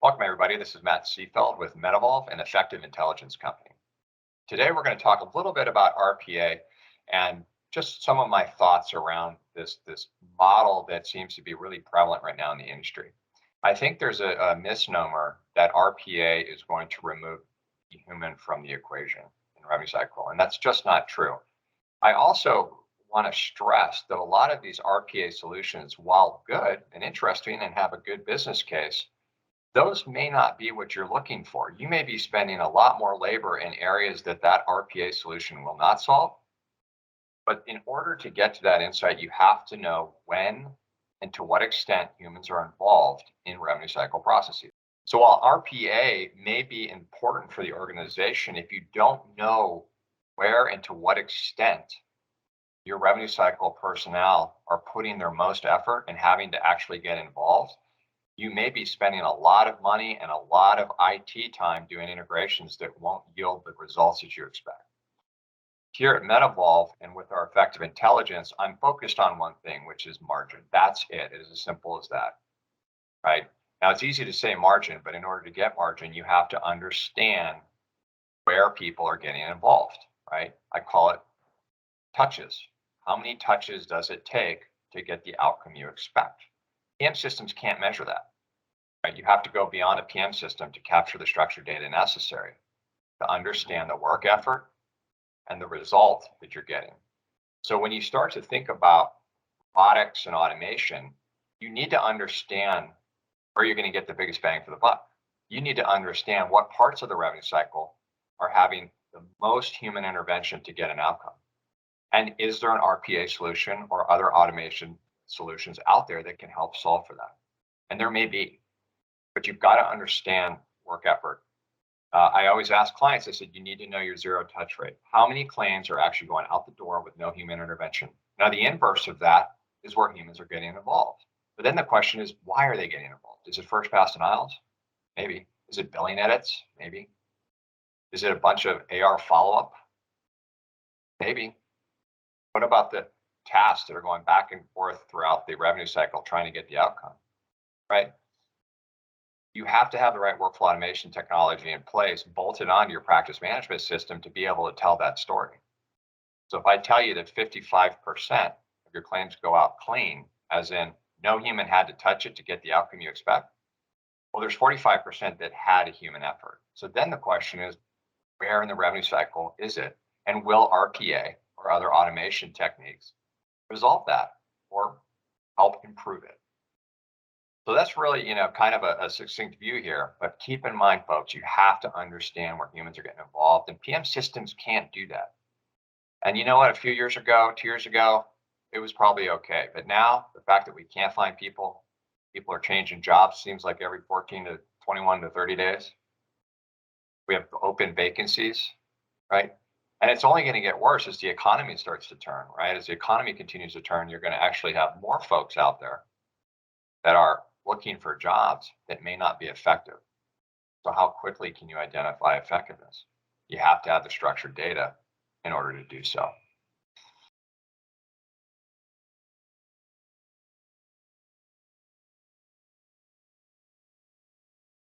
Welcome, everybody. This is Matt Seefeld with MedEvolve, an effective intelligence company. Today, we're going to talk a little bit about RPA and just some of my thoughts around this model that seems to be really prevalent right now in the industry. I think there's a misnomer that RPA is going to remove the human from the equation in revenue cycle, and that's just not true. I also want to stress that a lot of these RPA solutions, while good and interesting and have a good business case, those may not be what you're looking for. You may be spending a lot more labor in areas that RPA solution will not solve. But in order to get to that insight, you have to know when and to what extent humans are involved in revenue cycle processes. So while RPA may be important for the organization, if you don't know where and to what extent your revenue cycle personnel are putting their most effort and having to actually get involved, you may be spending a lot of money and a lot of IT time doing integrations that won't yield the results that you expect. Here at MedEvolve and with our effective intelligence, I'm focused on one thing, which is margin. That's it. It is as simple as that, right? Now, it's easy to say margin, but in order to get margin, you have to understand where people are getting involved, right? I call it touches. How many touches does it take to get the outcome you expect? PM systems can't measure that, right? You have to go beyond a PM system to capture the structured data necessary to understand the work effort and the result that you're getting. So when you start to think about robotics and automation, you need to understand where you're going to get the biggest bang for the buck. You need to understand what parts of the revenue cycle are having the most human intervention to get an outcome. And is there an RPA solution or other automation solutions out there that can help solve for that? And there may be, but you've got to understand work effort. I always ask clients, I said, you need to know your zero touch rate. How many claims are actually going out the door with no human intervention? Now, the inverse of that is where humans are getting involved. But then the question is, why are they getting involved? Is it first pass denials? Maybe. Is it billing edits? Maybe. Is it a bunch of AR follow-up? Maybe. What about the tasks that are going back and forth throughout the revenue cycle trying to get the outcome, right? You have to have the right workflow automation technology in place, bolted onto your practice management system to be able to tell that story. So if I tell you that 55% of your claims go out clean, as in no human had to touch it to get the outcome you expect, well, there's 45% that had a human effort. So then the question is, where in the revenue cycle is it? And will RPA or other automation techniques resolve that or help improve it? So that's really, kind of a succinct view here, but keep in mind, folks, you have to understand where humans are getting involved, and PM systems can't do that. And you know what, a few years ago, 2 years ago, it was probably okay. But now the fact that we can't find people are changing jobs, seems like every 14 to 21 to 30 days. We have open vacancies, right? And it's only going to get worse as the economy starts to turn, right? As the economy continues to turn, you're going to actually have more folks out there that are looking for jobs that may not be effective. So how quickly can you identify effectiveness? You have to have the structured data in order to do so.